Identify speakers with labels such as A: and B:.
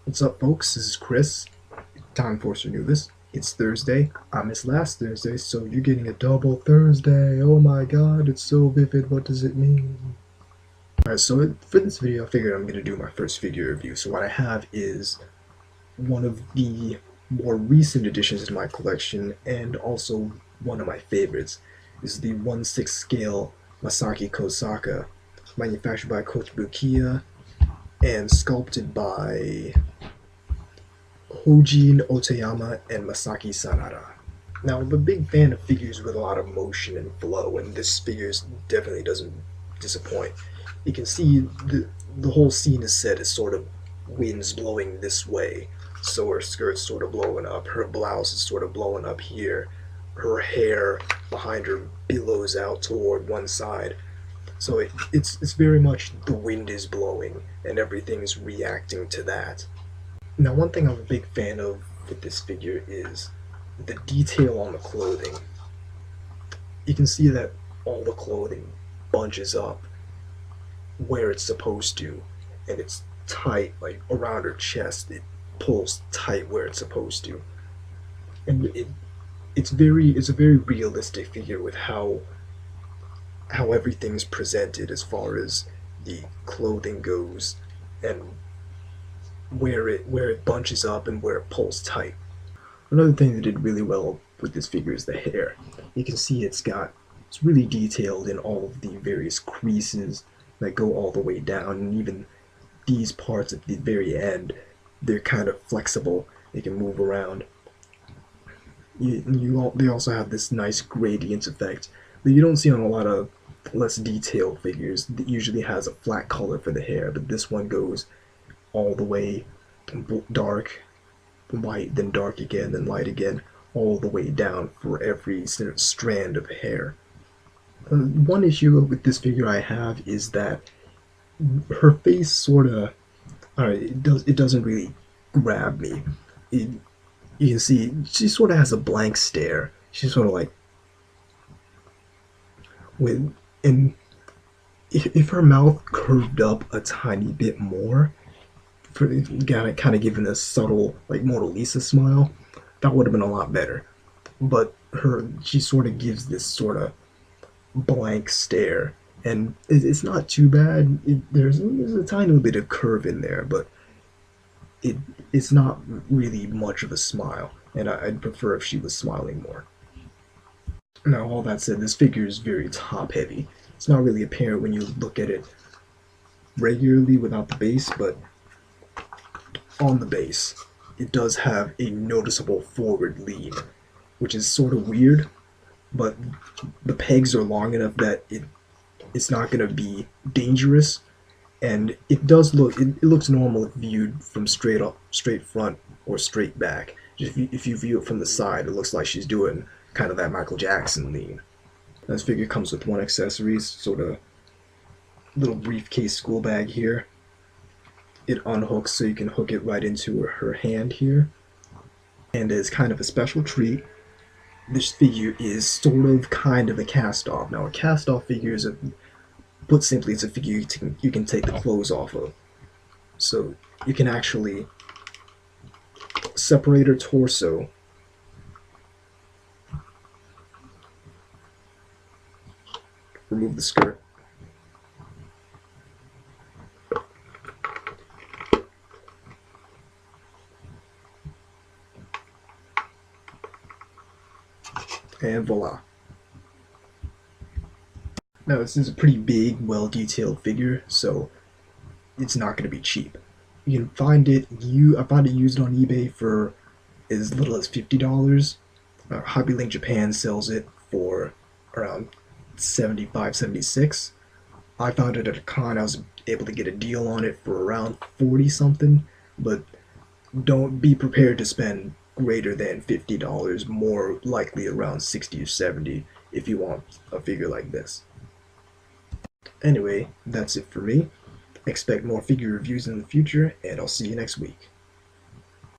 A: What's up, folks? This is Chris. Time for Anubis. It's Thursday. I missed last Thursday, so you're getting a double Thursday. Oh my god, it's so vivid. What does it mean? Alright, so for this video, I figured I'm going to do my first figure review. So what I have is one of the more recent additions to my collection, and also one of my favorites. This is the 1/6 scale Tamaki Kousaka, manufactured by Kotobukiya and sculpted by Hojin Otayama and Masaki Sanada. Now, I'm a big fan of figures with a lot of motion and flow, and this figure definitely doesn't disappoint. You can see the whole scene is set as sort of winds blowing this way, so her skirt's sort of blowing up, her blouse is sort of blowing up here, her hair behind her billows out toward one side. So it's very much the wind is blowing, and everything's reacting to that. Now, one thing I'm a big fan of with this figure is the detail on the clothing. You can see that all the clothing bunches up where it's supposed to, and it's tight, like around her chest. It pulls tight where it's supposed to, and it's a very realistic figure with how everything's presented as far as the clothing goes, and where it bunches up and where it pulls tight. Another thing that did really well with this figure is the hair. You can see it's really detailed in all of the various creases that go all the way down, and even these parts at the very end, they're kind of flexible. They can move around. They also have this nice gradient effect that you don't see on a lot of less detailed figures. That usually has a flat color for the hair, but this one goes all the way dark, light, then dark again, then light again, all the way down for every strand of hair. One issue with this figure I have is that her face sort of, it doesn't really grab me. You can see she sort of has a blank stare. She's sort of like, and if her mouth curved up a tiny bit more, kind of giving a subtle, like, Mona Lisa smile, that would have been a lot better. But she sort of gives this sort of blank stare, and it's not too bad. There's a tiny little bit of curve in there, but it's not really much of a smile, and I'd prefer if she was smiling more. Now, all that said, this figure is very top heavy. It's not really apparent when you look at it regularly without the base, but on the base, it does have a noticeable forward lean, which is sort of weird, but the pegs are long enough that it's not going to be dangerous, and it looks normal if viewed from straight front or straight back. If you view it from the side, it looks like she's doing kind of that Michael Jackson lean. This figure comes with one accessory, sort of little briefcase school bag here. It unhooks so you can hook it right into her hand here. And as kind of a special treat, this figure is sort of kind of a cast-off. Now, a cast-off figure is put simply, it's a figure you can take the clothes off of. So you can actually separate her torso, remove the skirt, and voila. Now, this is a pretty big, well-detailed figure, so it's not going to be cheap. You can find it, I found it used on eBay for as little as $50. Hobby Link Japan sells it for around $75, $76. I found it at a con. I was able to get a deal on it for around 40 something, but don't be prepared to spend greater than $50, more likely around 60 or 70 if you want a figure like this. Anyway, that's it for me. Expect more figure reviews in the future, and I'll see you next week.